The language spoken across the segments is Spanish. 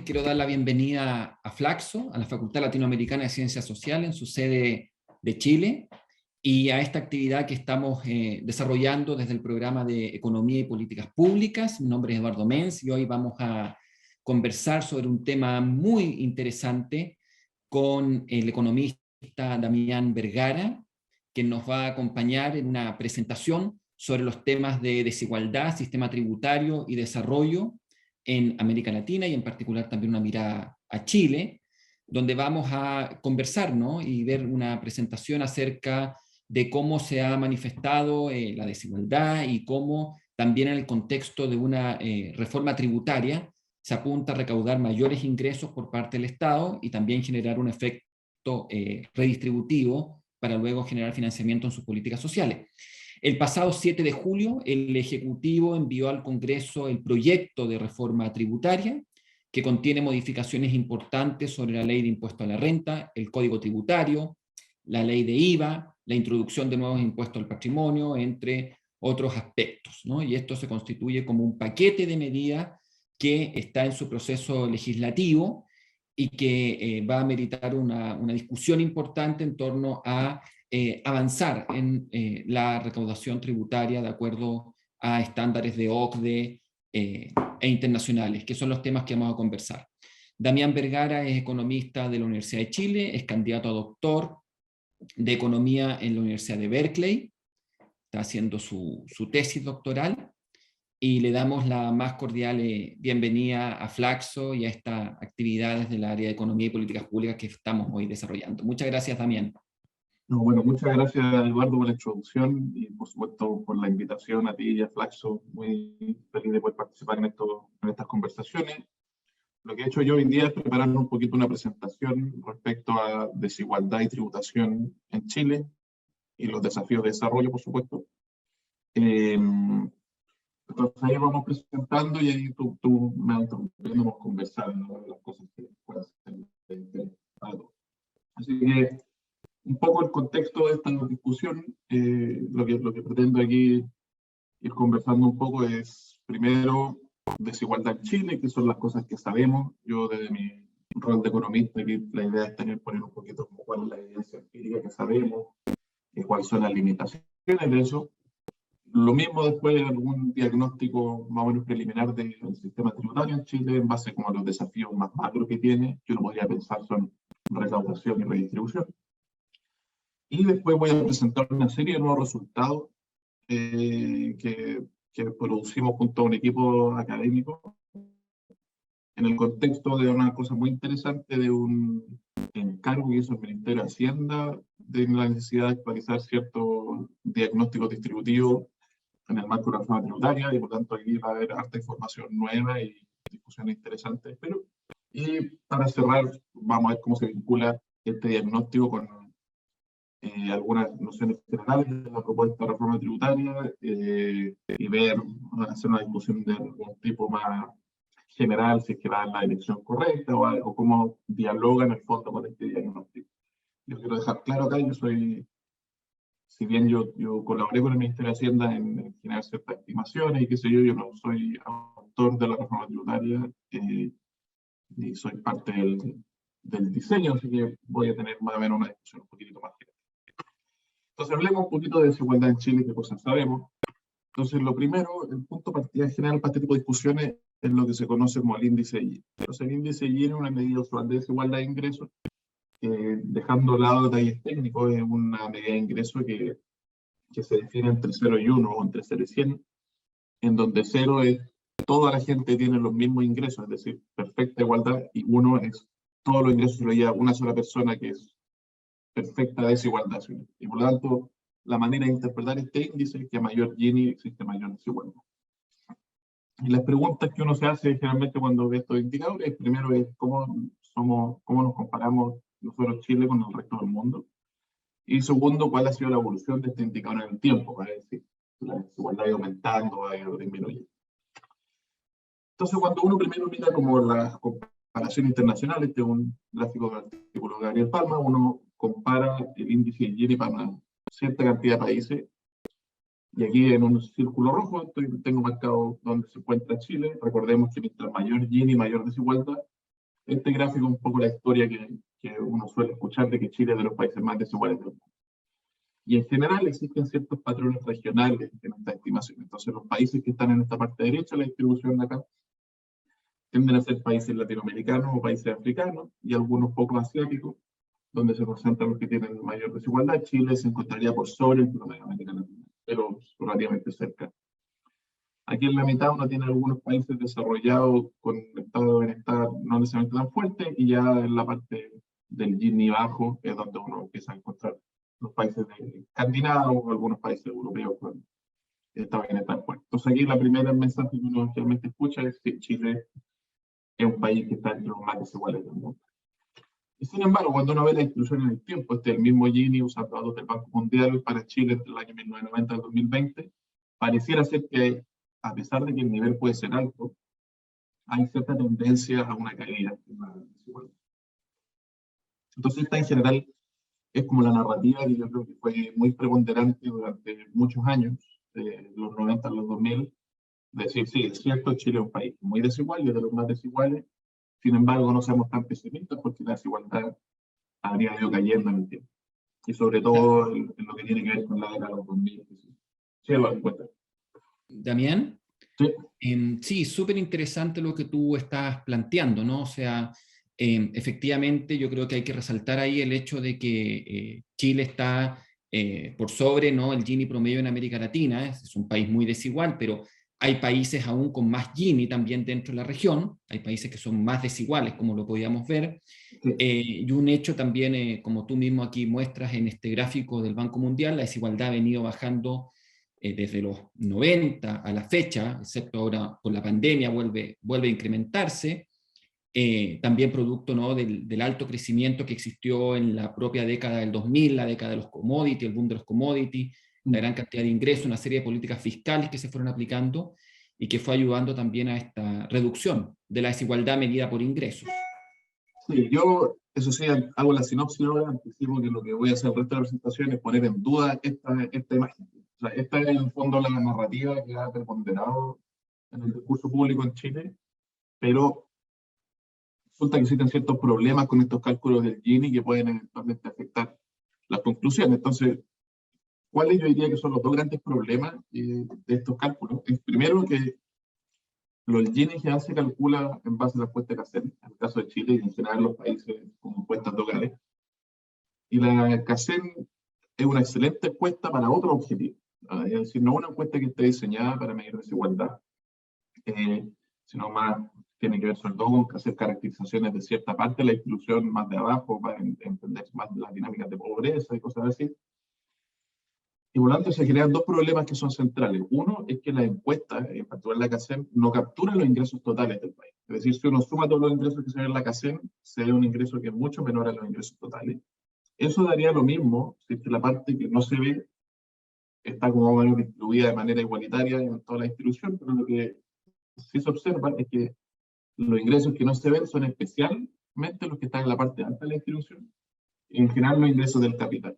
quiero dar la bienvenida a Flaxo, a la Facultad Latinoamericana de Ciencias Sociales en su sede de Chile, y a esta actividad que estamos desarrollando desde el programa de Economía y Políticas Públicas. Mi nombre es Eduardo Menz y hoy vamos a conversar sobre un tema muy interesante con el economista Damián Vergara, que nos va a acompañar en una presentación sobre los temas de desigualdad, sistema tributario y desarrollo en América Latina, y en particular también una mirada a Chile, donde vamos a conversar, ¿no?, y ver una presentación acerca de cómo se ha manifestado la desigualdad y cómo también en el contexto de una reforma tributaria se apunta a recaudar mayores ingresos por parte del Estado y también generar un efecto redistributivo para luego generar financiamiento en sus políticas sociales. El pasado 7 de julio, el Ejecutivo envió al Congreso el proyecto de reforma tributaria, que contiene modificaciones importantes sobre la ley de impuesto a la renta, el Código Tributario, la ley de IVA, la introducción de nuevos impuestos al patrimonio, entre otros aspectos, ¿no? Y esto se constituye como un paquete de medidas que está en su proceso legislativo y que va a meritar una discusión importante en torno a avanzar en la recaudación tributaria de acuerdo a estándares de OCDE e internacionales, que son los temas que vamos a conversar. Damián Vergara es economista de la Universidad de Chile, es candidato a doctor de Economía en la Universidad de Berkeley, está haciendo su tesis doctoral, y le damos la más cordial bienvenida a Flaxo y a estas actividades del área de Economía y Políticas Públicas que estamos hoy desarrollando. Muchas gracias, Damián. No, bueno, muchas gracias, Eduardo, por la introducción y, por supuesto, por la invitación a ti y a Flaxo. Muy feliz de poder participar en estas conversaciones. Lo que he hecho yo hoy en día es preparar un poquito una presentación respecto a desigualdad y tributación en Chile y los desafíos de desarrollo, por supuesto. Entonces ahí vamos presentando y ahí tú me vas interrumpiendo, vamos conversando de las cosas que puedan ser de interés para todos. Así que un poco el contexto de esta discusión, lo que pretendo aquí ir conversando un poco es, primero, desigualdad en Chile, que son las cosas que sabemos. Yo desde mi rol de economista, aquí la idea es poner un poquito como cuál es la evidencia empírica que sabemos, cuáles son las limitaciones de eso. Lo mismo después de algún diagnóstico más o menos preliminar del sistema tributario en Chile, en base como a los desafíos más macro que tiene, que uno podría pensar son recaudación y redistribución. Y después voy a presentar una serie de nuevos resultados que producimos junto a un equipo académico en el contexto de una cosa muy interesante, de un encargo que hizo el Ministerio de Hacienda de la necesidad de actualizar ciertos diagnósticos distributivos en el marco de la reforma tributaria, y por tanto aquí va a haber harta información nueva y discusiones interesantes. Y para cerrar, vamos a ver cómo se vincula este diagnóstico con algunas nociones generales de la propuesta de reforma tributaria y hacer una discusión de algún tipo más general, si es que va en la dirección correcta o cómo dialoga en el fondo con este diagnóstico. Yo quiero dejar claro acá, si bien yo colaboré con el Ministerio de Hacienda en generar ciertas estimaciones y qué sé yo no soy autor de la reforma tributaria ni soy parte del diseño, así que voy a tener más o menos una discusión un poquito más general. Entonces hablemos un poquito de desigualdad en Chile, qué cosas sabemos. Entonces lo primero, el punto de partida general para este tipo de discusiones es lo que se conoce como el índice Gini. Entonces el índice Gini es una medida usual de desigualdad de ingresos, dejando de lado detalles técnicos, es una medida de ingreso que se define entre 0 y 1 o entre 0 y 100, en donde 0 es toda la gente tiene los mismos ingresos, es decir, perfecta igualdad, y 1 es todos los ingresos se lo lleva una sola persona, que es perfecta desigualdad. Y por lo tanto, la manera de interpretar este índice es que a mayor Gini existe mayor desigualdad. Y las preguntas que uno se hace generalmente cuando ve estos indicadores, primero es cómo nos comparamos nosotros Chile con el resto del mundo. Y segundo, cuál ha sido la evolución de este indicador en el tiempo, para decir si la desigualdad ha ido aumentando o ha ido disminuyendo. Entonces, cuando uno primero mira como las comparaciones internacionales, este es un gráfico del artículo de Gabriel Palma, uno compara el índice de Gini para una cierta cantidad de países. Y aquí en un círculo rojo tengo marcado donde se encuentra Chile. Recordemos que mientras mayor Gini, mayor desigualdad. este gráfico es un poco la historia que uno suele escuchar de que Chile es de los países más desiguales del mundo. Y en general existen ciertos patrones regionales en esta estimación. Entonces los países que están en esta parte derecha de la distribución de acá tienden a ser países latinoamericanos o países africanos y algunos pocos asiáticos, donde se concentran los que tienen mayor desigualdad. Chile se encontraría por sobre el promedio de América Latina, pero relativamente cerca. Aquí en la mitad uno tiene algunos países desarrollados con estado de bienestar no necesariamente tan fuerte, y ya en la parte del Gini bajo es donde uno empieza a encontrar los países escandinavos o algunos países europeos con estado de bienestar fuerte. Entonces aquí la primera mensaje que uno generalmente escucha es que Chile es un país que está entre los más desiguales del mundo. Y sin embargo, cuando uno ve la distribución en el tiempo, el mismo Gini usado datos del Banco Mundial para Chile entre el año 1990 al 2020, pareciera ser que, a pesar de que el nivel puede ser alto, hay cierta tendencia a una caída en la desigualdad. Entonces, esta en general es como la narrativa que yo creo que fue muy preponderante durante muchos años, de los 90 a los 2000, decir, sí, es cierto, Chile es un país muy desigual y es de los más desiguales. Sin embargo, no seamos tan pesimistas porque la desigualdad habría ido cayendo en el tiempo. Y sobre todo en lo que tiene que ver con la década de los 2000. Sí, lo encuentro. Damián, Sí. Sí, súper interesante lo que tú estás planteando, ¿no? O sea, efectivamente yo creo que hay que resaltar ahí el hecho de que Chile está por sobre, ¿no?, el Gini promedio en América Latina. Es un país muy desigual, pero hay países aún con más Gini también dentro de la región, hay países que son más desiguales, como lo podíamos ver, y un hecho también, como tú mismo aquí muestras en este gráfico del Banco Mundial, la desigualdad ha venido bajando desde los 90 a la fecha, excepto ahora por la pandemia, vuelve a incrementarse, también producto, ¿no?, del alto crecimiento que existió en la propia década del 2000, la década de los commodities, el boom de los commodities, la gran cantidad de ingresos, una serie de políticas fiscales que se fueron aplicando y que fue ayudando también a esta reducción de la desigualdad medida por ingresos. Sí, yo, eso sí, hago la sinopsis ahora, anticipo que lo que voy a hacer el resto de la presentación es poner en duda esta imagen. O sea, esta es en el fondo la narrativa que ha preponderado en el discurso público en Chile, pero resulta que existen ciertos problemas con estos cálculos del Gini que pueden eventualmente afectar las conclusiones. Entonces, ¿cuáles yo diría que son los dos grandes problemas de estos cálculos? El primero, que el Gini ya se calcula en base a la encuesta de CACEN, en el caso de Chile y en general los países con encuestas locales. Y la CACEN es una excelente encuesta para otro objetivo. Es decir, no una encuesta que esté diseñada para medir desigualdad, sino más tiene que ver sobre todo con hacer caracterizaciones de cierta parte de la distribución más de abajo para entender más las dinámicas de pobreza y cosas así. Y por lo tanto se crean dos problemas que son centrales. Uno es que la encuesta, en particular la CACEN, no captura los ingresos totales del país. Es decir, si uno suma todos los ingresos que se ven en la CACEN, se ve un ingreso que es mucho menor a los ingresos totales. Eso daría lo mismo si la parte que no se ve está como más o menos distribuida de manera igualitaria en toda la distribución, pero lo que sí se observa es que los ingresos que no se ven son especialmente los que están en la parte alta de la distribución, y en general los ingresos del capital.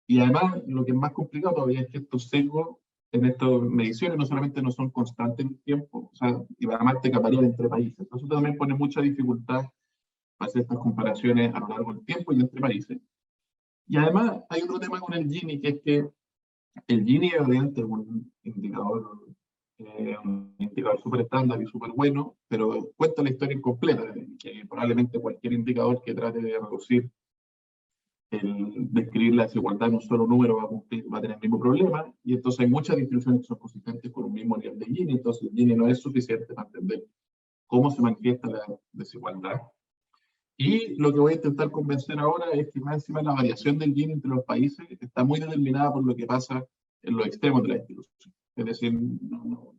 Y además, lo que es más complicado todavía es que estos sesgos en estas mediciones no solamente no son constantes en el tiempo, o sea, y además te varían entre países. Entonces, eso también pone mucha dificultad para hacer estas comparaciones a lo largo del tiempo y entre países. Y además, hay otro tema con el Gini, que es que el Gini es obviamente un indicador súper estándar y súper bueno, pero cuenta la historia incompleta, que probablemente cualquier indicador que trate de reducir describir la desigualdad en un solo número va a tener el mismo problema, y entonces hay muchas distribuciones que son consistentes con un mismo nivel de Gini. Entonces el Gini no es suficiente para entender cómo se manifiesta la desigualdad. Y lo que voy a intentar convencer ahora es que más encima la variación del Gini entre los países está muy determinada por lo que pasa en los extremos de la distribución. Es decir,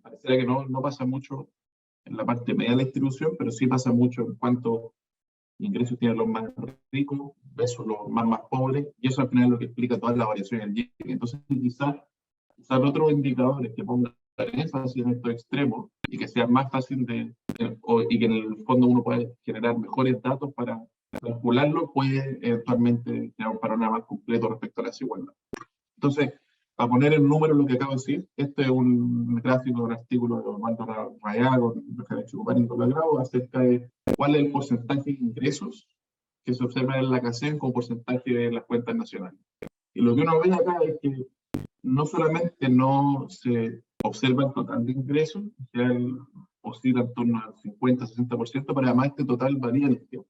pareciera que no pasa mucho en la parte media de la distribución, pero sí pasa mucho en cuanto ingresos tienen los más ricos versus los más pobres, y eso al final es lo que explica toda la variación en el Gini. Entonces, quizás usar otros indicadores que pongan énfasis en estos extremos y que sea más fácil y que en el fondo uno pueda generar mejores datos para calcularlo, puede eventualmente crear un panorama más completo respecto a la desigualdad. Entonces, para poner en número lo que acabo de decir, este es un gráfico de un artículo de Osvaldo Rayá con Rafael Chupar y Nicolás Grau acerca de cuál es el porcentaje de ingresos que se observa en la CACEN como porcentaje de las cuentas nacionales. Y lo que uno ve acá es que no solamente no se observa el total de ingresos, que oscila en torno al 50-60%, pero además este total varía en el tiempo.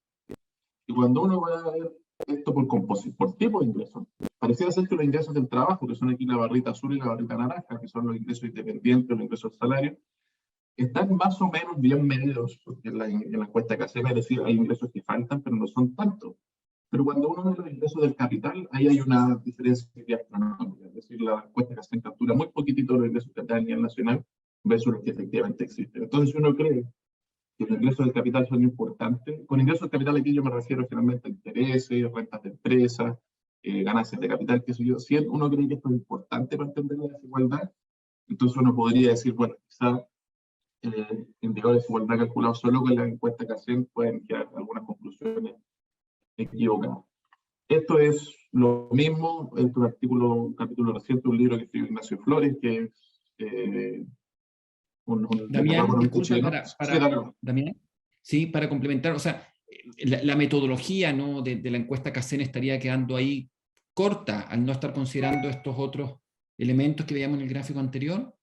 Y cuando uno va a ver esto por tipo de ingresos, pareciera ser que los ingresos del trabajo, que son aquí la barrita azul y la barrita naranja, que son los ingresos independientes, los ingresos del salario, están más o menos bien medidos, porque en la encuesta que hacemos, es decir, hay ingresos que faltan, pero no son tantos. Pero cuando uno ve los ingresos del capital, ahí hay una diferencia astronómica. Es decir, la encuesta que hacen captura muy poquitito los ingresos que da a nivel nacional versus los que efectivamente existen. Entonces, si uno cree que los ingresos del capital son importantes, con ingresos del capital aquí yo me refiero generalmente a intereses, rentas de empresas, ganancias de capital, qué sé yo. Si uno cree que esto es importante para entender la desigualdad, entonces uno podría decir, bueno, quizá indicadores de desigualdad calculados solo con la encuesta que hacen pueden quedar algunas conclusiones equivocadas. Esto es lo mismo, este es un capítulo reciente, un libro que escribió Ignacio Flores, que es un Damián, disculpa, chileno. Damián, sí, para complementar, o sea, la metodología, ¿no?, de la encuesta CACEN estaría quedando ahí corta al no estar considerando estos otros elementos que veíamos en el gráfico anterior.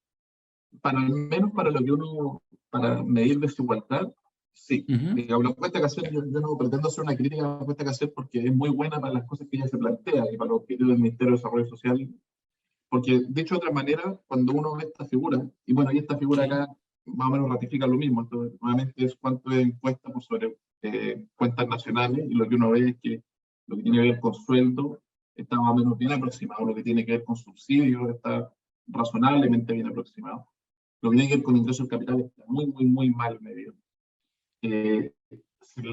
Para al menos para lo que uno, para medir desigualdad, sí. Digamos, la encuesta que hacer, yo no pretendo hacer una crítica a la encuesta que hacer porque es muy buena para las cosas que ella se plantea y para los objetivos del Ministerio de Desarrollo Social. Porque, dicho de otra manera, cuando uno ve esta figura, y bueno, y esta figura acá más o menos ratifica lo mismo, entonces, nuevamente es cuánto es encuesta por sobre cuentas nacionales, y lo que uno ve es que lo que tiene que ver con sueldo está más o menos bien aproximado, lo que tiene que ver con subsidios está razonablemente bien aproximado. Lo que tiene que ver con ingresos del capital está muy, muy, muy mal medido. Si el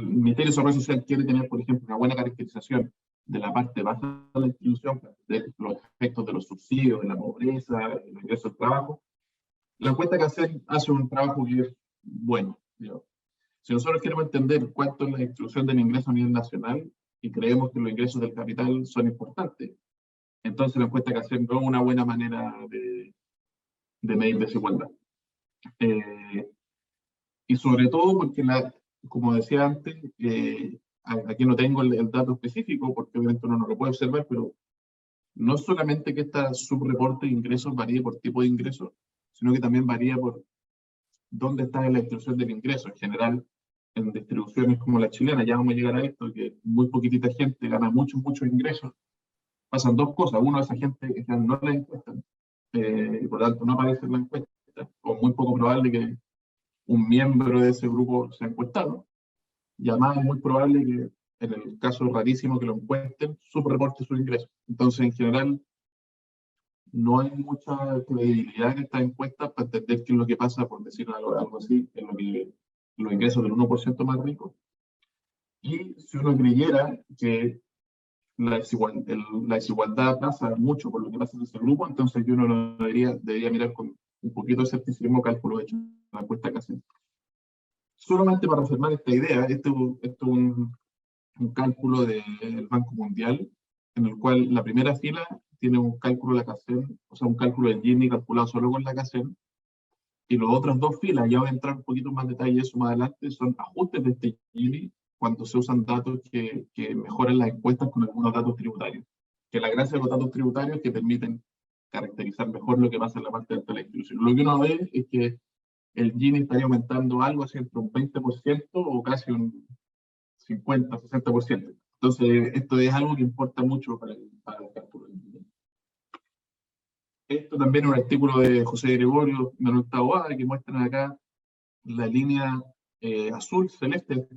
Ministerio de Desarrollo Social quiere tener, por ejemplo, una buena caracterización de la parte baja de la institución, de los efectos de los subsidios, de la pobreza, de los ingresos del trabajo, la encuesta que hace un trabajo que es bueno. Digamos. Si nosotros queremos entender cuánto es la distribución del ingreso a nivel nacional y creemos que los ingresos del capital son importantes, entonces la encuesta que hacen no es una buena manera de medir desigualdad. Y sobre todo porque, como decía antes, aquí no tengo el dato específico, porque obviamente uno no lo puede observar, pero no solamente que esta subreporte de ingresos varíe por tipo de ingresos, sino que también varía por dónde está en la distribución del ingreso. En general, en distribuciones como la chilena, ya vamos a llegar a esto, que muy poquitita gente gana muchos ingresos, pasan dos cosas. Uno, esa gente que no la encuestan, y por lo tanto no aparece en la encuesta, o muy poco probable que un miembro de ese grupo sea encuestado, y además es muy probable que, en el caso rarísimo que lo encuesten, subreporte sus ingresos. Entonces, en general, no hay mucha credibilidad en estas encuestas para entender qué es lo que pasa, por decir algo así, en lo que los ingresos del 1% más rico. Y si uno creyera que la desigualdad pasa mucho por lo que pasa en ese grupo, entonces uno lo debería mirar con un poquito de escepticismo cálculo hecho en la encuesta que hacen. Solamente para reafirmar esta idea, esto es un cálculo del Banco Mundial, en el cual la primera fila tiene un cálculo de la CACEN, o sea, un cálculo del Gini calculado solo con la CACEN, y las otras dos filas, ya voy a entrar un poquito más detalle eso más adelante, son ajustes de este Gini cuando se usan datos que mejoran las encuestas con algunos datos tributarios. Que la gracia de los datos tributarios es que permiten caracterizar mejor lo que pasa en la parte alta de la institución. Lo que uno ve es que el Gini estaría aumentando algo así entre un 20% o casi un 50-60%. Entonces, esto es algo que importa mucho para el cálculo del Gini. Esto también es un artículo de José Gregorio, Manuel Taboada, que muestran acá la línea azul, celeste,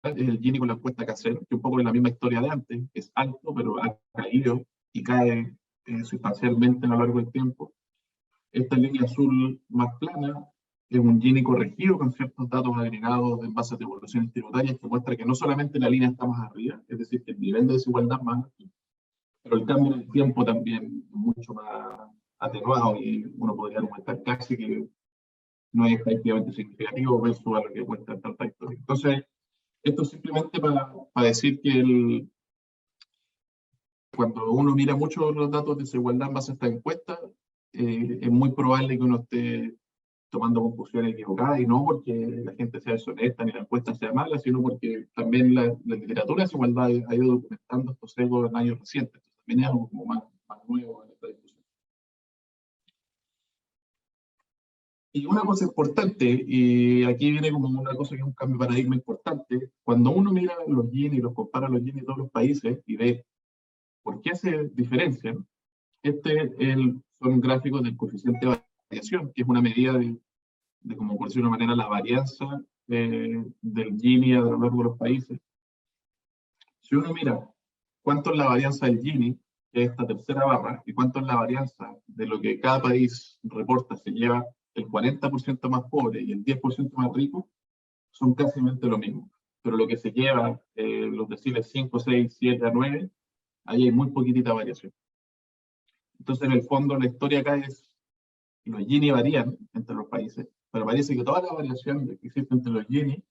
es el Gini con la encuesta CACEN, que un poco es la misma historia de antes, es alto, pero ha caído y cae sustancialmente a lo largo del tiempo. Esta línea azul más plana es un Gini corregido con ciertos datos agregados en base a devoluciones tributarias que muestra que no solamente la línea está más arriba, es decir, que el nivel de desigualdad es más alto, pero el cambio en el tiempo también es mucho más atenuado y uno podría argumentar casi que no es efectivamente significativo versus a lo que cuesta tanta historia. Entonces, esto simplemente para decir que cuando uno mira mucho los datos de desigualdad en base a esta encuesta, es muy probable que uno esté tomando conclusiones equivocadas, y no porque la gente sea deshonesta ni la encuesta sea mala, sino porque también la literatura de desigualdad ha ido documentando estos sesgos en años recientes. Entonces, también es algo como más nuevo en esta discusión. Y una cosa importante, y aquí viene como una cosa que es un cambio de paradigma importante, cuando uno mira los Gini y los compara los Gini de todos los países y ve por qué se diferencian, son gráficos del coeficiente de variación, que es una medida de como por decirlo de una manera, la varianza del Gini a lo largo de los países. Si uno mira cuánto es la varianza del Gini, que es esta tercera barra, y cuánto es la varianza de lo que cada país reporta se lleva el 40% más pobre y el 10% más rico, son casi lo mismo. Pero lo que se lleva, los deciles 5, 6, 7 a 9, ahí hay muy poquitita variación. Entonces, en el fondo, la historia acá es, los Gini varían entre los países, pero parece que toda la variación que existe entre los Gini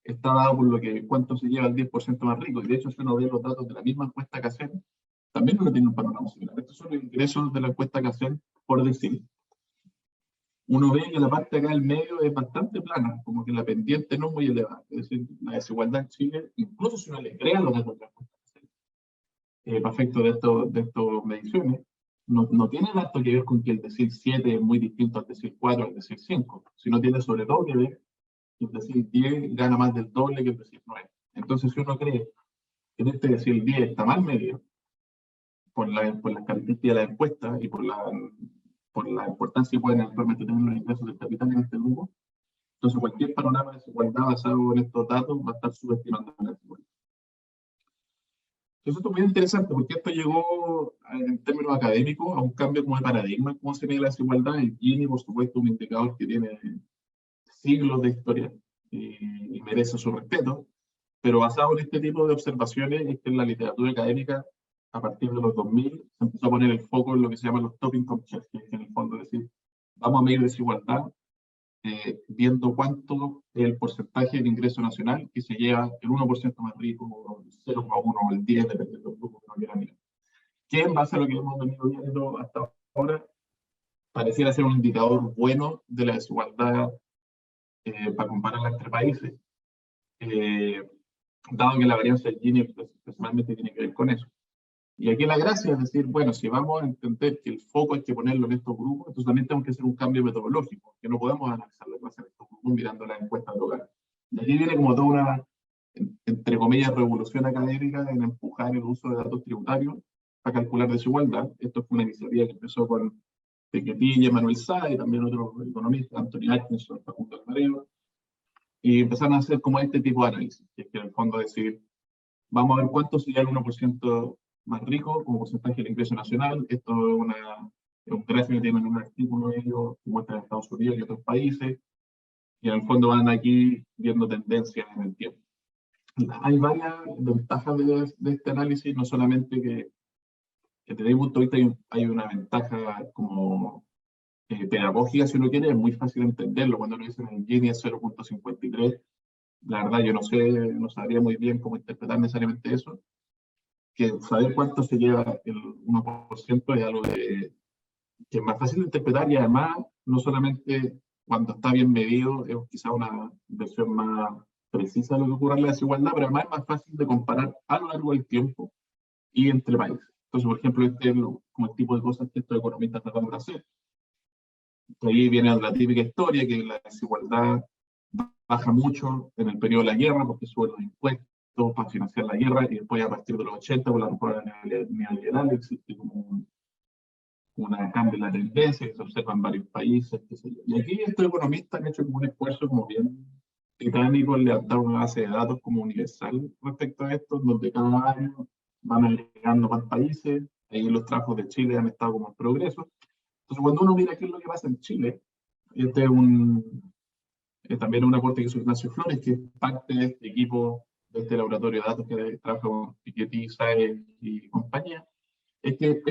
está dada por cuánto se lleva el 10% más rico. Y de hecho, si uno ve los datos de la misma encuesta que hacen, también uno tiene un panorama similar. Estos son los ingresos de la encuesta que hacen por decir. Uno ve que la parte acá del medio es bastante plana, como que la pendiente no es muy elevada. Es decir, la desigualdad en Chile, incluso si uno le crea los datos de la encuesta que hacen, para efectos de estas mediciones, no tiene tanto que ver con que el decil 7 es muy distinto al decil 4 al decil 5, sino tiene sobre todo que ver que el decil 10 gana más del doble que el decil 9. Entonces, si uno cree que en este decil 10 está mal medio, por las características de la encuesta y por la importancia que pueden actualmente tener los ingresos del capital en este grupo, entonces cualquier panorama de desigualdad basado en estos datos va a estar subestimando la desigualdad. Entonces, esto es muy interesante porque esto llegó, en términos académicos, a un cambio como de paradigma, cómo se mide la desigualdad. El Gini, por supuesto, un indicador que tiene siglos de historia y merece su respeto, pero basado en este tipo de observaciones es que en la literatura académica, a partir de los 2000, se empezó a poner el foco en lo que se llama los top income checks, que es en el fondo decir, vamos a medir desigualdad viendo cuánto es el porcentaje del ingreso nacional que se lleva el 1% más rico, o el 0,1 o el 10, dependiendo de los grupos que no quieran mirar. Que en base a lo que hemos venido viendo hasta ahora, pareciera ser un indicador bueno de la desigualdad para compararla entre países, dado que la varianza del Gini personalmente tiene que ver con eso. Y aquí la gracia es decir, bueno, si vamos a entender que el foco hay que ponerlo en estos grupos, entonces también tenemos que hacer un cambio metodológico, que no podemos analizar lo que pasa en estos grupos mirando las encuestas locales. Y aquí viene como toda una, entre comillas, revolución académica en empujar el uso de datos tributarios para calcular desigualdad. Esto fue una iniciativa que empezó con Piketty y Manuel Sá y también otros economistas, Anthony Atkinson, Facundo Alvarado, y empezaron a hacer como este tipo de análisis, que es que en el fondo decir, vamos a ver cuánto sería el 1% más rico como porcentaje del ingreso nacional. Esto es un gráfico que tienen en un artículo de ellos que muestra en Estados Unidos y otros países, y en el fondo van aquí viendo tendencias en el tiempo. Hay varias ventajas de este análisis, no solamente que desde mi punto de vista hay una ventaja como pedagógica, si uno quiere, es muy fácil entenderlo. Cuando lo dicen en Gini es 0,53, la verdad yo no sabría muy bien cómo interpretar necesariamente eso, que saber cuánto se lleva el 1% es algo que es más fácil de interpretar, y además no solamente cuando está bien medido es quizá una versión más precisa de lo que ocurre en la desigualdad, pero además es más fácil de comparar a lo largo del tiempo y entre países. Entonces, por ejemplo, este es como el tipo de cosas que estos economistas tratan de hacer. Ahí viene la típica historia que la desigualdad baja mucho en el periodo de la guerra porque suben los impuestos para financiar la guerra, y después a partir de los 80 con la reforma neoliberal existe como una cambio en la tendencia que se observa en varios países, qué sé yo. Y aquí estos economistas han hecho como un esfuerzo como bien titánico en levantar una base de datos como universal respecto a esto, donde cada año van agregando más países. Ahí los trabajos de Chile han estado como en progreso. Entonces, cuando uno mira qué es lo que pasa en Chile, este es también un aporte que hizo Ignacio Flores, que es parte de este equipo, de este laboratorio de datos que trabaja con Piketty, Saez y compañía, es que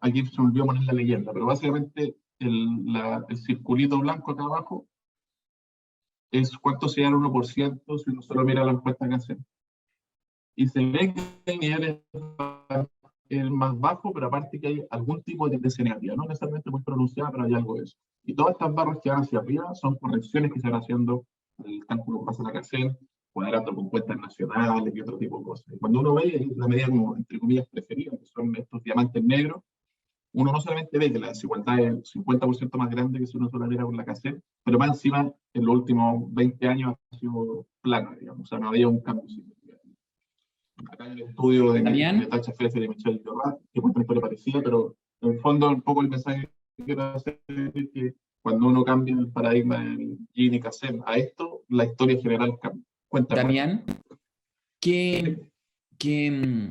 aquí se me olvidó poner la leyenda, pero básicamente el circulito blanco acá abajo es cuánto se da el 1% si uno solo mira la encuesta que hacen. Y se ve que hay niveles es más bajo, pero aparte que hay algún tipo de tendencia negativa, no necesariamente muy pronunciada, pero hay algo de eso. Y todas estas barras que van hacia arriba son correcciones que se van haciendo en el cálculo que pasa en la Cacen, cuadrando con cuentas nacionales y otro tipo de cosas. Y cuando uno ve la medida como, entre comillas, preferida, que son estos diamantes negros, uno no solamente ve que la desigualdad es el 50% más grande que si uno solo mira con la Cacen, pero más encima, en los últimos 20 años ha sido plana, digamos, o sea, no había un cambio significativo. Acá hay un estudio de Damián, Tacha Fese y de Michelle Llorat, que cuenta una historia parecida, pero en el fondo un poco el mensaje que quiero hacer es que cuando uno cambia el paradigma del Gini Casem a esto, la historia general cambia. Cuéntame. Damián, que, que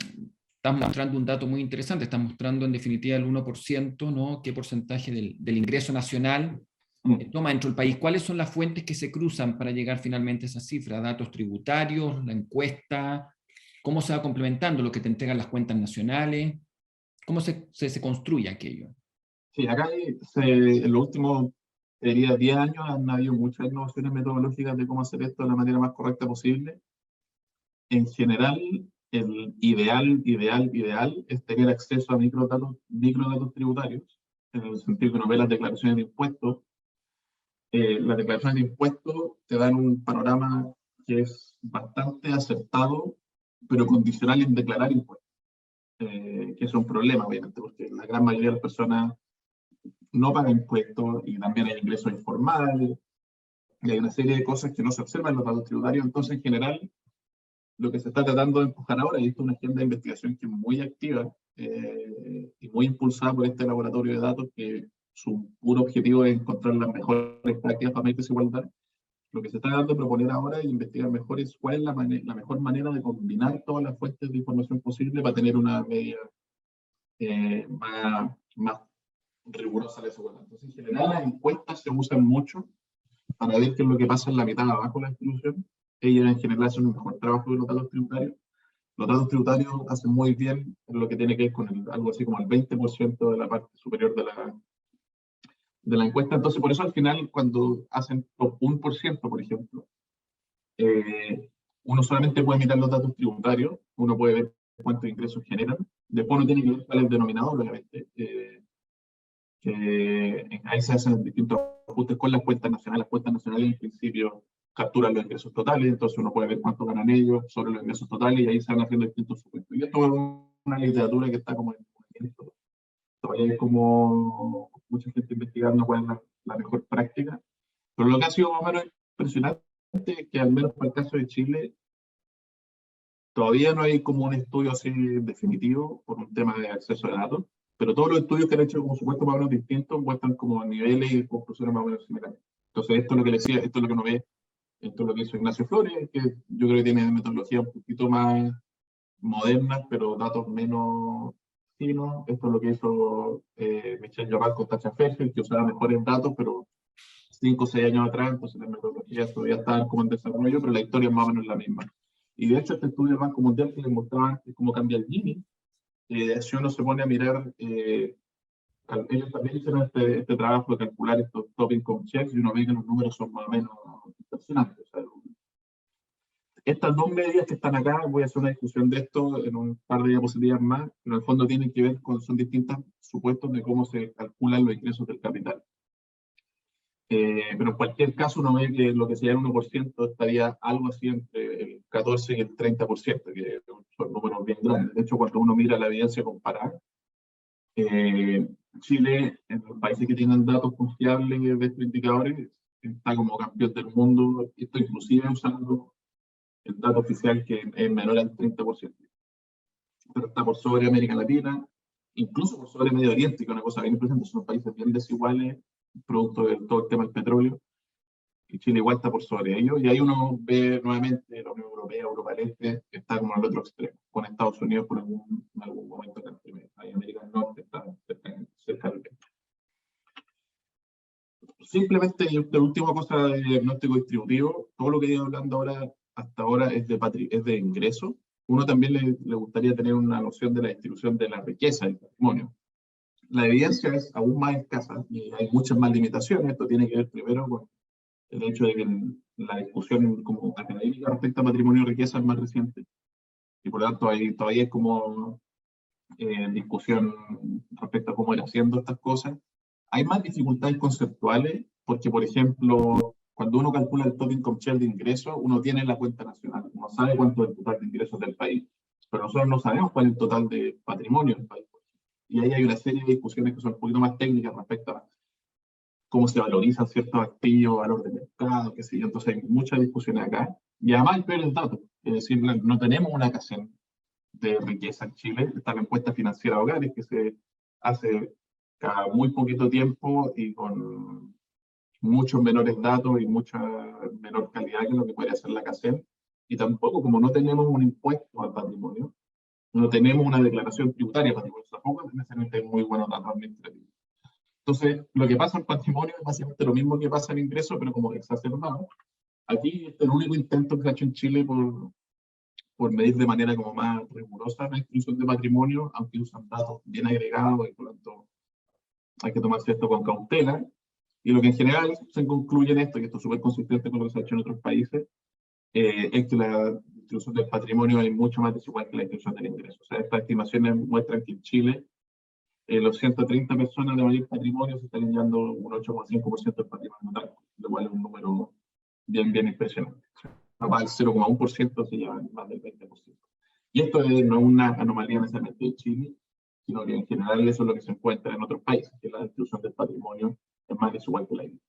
estás mostrando un dato muy interesante, estás mostrando en definitiva el 1%, ¿no? ¿Qué porcentaje del ingreso nacional toma dentro del país? ¿Cuáles son las fuentes que se cruzan para llegar finalmente a esa cifra? ¿Datos tributarios, la encuesta? ¿Cómo se va complementando lo que te entregan las cuentas nacionales? ¿Cómo se construye aquello? Sí, acá en los últimos, diría, 10 años han habido muchas innovaciones metodológicas de cómo hacer esto de la manera más correcta posible. En general, el ideal es tener acceso a microdatos tributarios, en el sentido que uno ve las declaraciones de impuestos. Las declaraciones de impuestos te dan un panorama que es bastante acertado, pero condicional en declarar impuestos, que es un problema, obviamente, porque la gran mayoría de las personas no pagan impuestos y también hay ingresos informales, y hay una serie de cosas que no se observan en los datos tributarios. Entonces, en general, lo que se está tratando de empujar ahora, y esto es una agenda de investigación que es muy activa y muy impulsada por este laboratorio de datos, que su puro objetivo es encontrar las mejores prácticas para medir desigualdad. Lo que se está dando a proponer ahora es investigar mejor es cuál es la mejor manera de combinar todas las fuentes de información posible para tener una medida más rigurosa de desigualdad. Entonces, en general, las encuestas se usan mucho para ver qué es lo que pasa en la mitad de abajo de la distribución. Ellas en general hacen un mejor trabajo que los datos tributarios. Los datos tributarios hacen muy bien en lo que tiene que ver con algo así como el 20% de la parte superior de la encuesta. Entonces, por eso al final, cuando hacen top 1%, por ejemplo, eh, uno solamente puede mirar los datos tributarios, uno puede ver cuántos ingresos generan, después uno tiene que ver cuál es el denominador, obviamente. Ahí se hacen distintos ajustes con las cuentas nacionales. Las cuentas nacionales en principio capturan los ingresos totales, entonces uno puede ver cuánto ganan ellos sobre los ingresos totales y ahí se van haciendo distintos supuestos. Y esto es una literatura que está como en movimiento. Todavía hay como mucha gente investigando cuál es la mejor práctica. Pero lo que ha sido más o menos impresionante es que al menos para el caso de Chile, todavía no hay como un estudio así definitivo por un tema de acceso a datos, pero todos los estudios que han hecho como supuestos más o menos distintos muestran como niveles y conclusiones más o menos similares. Entonces esto es lo que decía, esto es lo que uno ve, esto es lo que hizo Ignacio Flores, que yo creo que tiene metodología un poquito más moderna, pero datos menos finos. Esto es lo que hizo Michelle Llorat con Tacha Ferger, que usaba mejores datos, pero 5 o 6 años atrás, entonces las metodologías todavía estaban como en desarrollo, pero la historia es más o menos la misma. Y de hecho este estudio del Banco Mundial que les mostraba cómo cambia el Gini, si uno se pone a mirar, ellos también hicieron este trabajo de calcular estos top income checks y uno ve que los números son más o menos impresionantes. O sea, estas dos medidas que están acá, voy a hacer una discusión de esto en un par de diapositivas más, pero en el fondo tienen que ver con, son distintos supuestos de cómo se calculan los ingresos del capital. Pero en cualquier caso uno ve que lo que sería el 1% estaría algo así entre el 14 y el 30%, que son números bien grandes. De hecho, cuando uno mira la evidencia comparada, Chile, en los países que tienen datos confiables de estos indicadores, está como campeón del mundo, esto inclusive usando el dato oficial que es menor al 30%. Pero está por sobre América Latina, incluso por sobre Medio Oriente, que es una cosa bien presente, son países bien desiguales, producto de todo el tema del petróleo, y Chile igual está por sobre ellos, y ahí uno ve nuevamente la Unión Europea, Europa del Este, que está como al otro extremo, con Estados Unidos por en algún momento acá entre medio. Ahí América del Norte está cerca del este. Simplemente, de última cosa de diagnóstico distributivo, todo lo que he ido hablando ahora, hasta ahora es de ingreso. Uno también le gustaría tener una noción de la distribución de la riqueza del patrimonio. La evidencia es aún más escasa y hay muchas más limitaciones. Esto tiene que ver primero con el hecho de que la discusión como académica respecto a patrimonio y riqueza es más reciente. Y por lo tanto, ahí todavía es como discusión respecto a cómo ir haciendo estas cosas. Hay más dificultades conceptuales, porque, por ejemplo, cuando uno calcula el total income share de ingresos, uno tiene la cuenta nacional, uno sabe cuánto es el total de ingresos del país, pero nosotros no sabemos cuál es el total de patrimonio del país. Y ahí hay una serie de discusiones que son un poquito más técnicas respecto a cómo se valorizan ciertos activos, valor de mercado, qué sé yo. Entonces hay muchas discusiones acá. Y además hay peores datos. Es decir, no tenemos una CACEN de riqueza en Chile. Está la encuesta financiera de hogares que se hace cada muy poquito tiempo y con muchos menores datos y mucha menor calidad que lo que puede hacer la CACEN. Y tampoco, como no tenemos un impuesto al patrimonio, no tenemos una declaración tributaria de patrimonio, tampoco es necesariamente muy buenos datos administrativos. Entonces, lo que pasa en patrimonio es básicamente lo mismo que pasa en ingresos, pero como exacerbado. Aquí este es el único intento que se ha hecho en Chile por medir de manera como más rigurosa la inclusión de patrimonio, aunque usan datos bien agregados y por lo tanto hay que tomarse esto con cautela. Y lo que en general se concluye en esto, y esto es súper consistente con lo que se ha hecho en otros países, es que la distribución del patrimonio es mucho más desigual que la distribución del ingreso. O sea, estas estimaciones muestran que en Chile los 130 personas de mayor patrimonio se están llevando un 8,5% del patrimonio total, lo cual es un número bien impresionante. Capaz el 0,1% se llevan más del 20%. Y esto no es una anomalía necesariamente de Chile, sino que en general eso es lo que se encuentra en otros países, que la distribución del patrimonio es más desigual que la isla.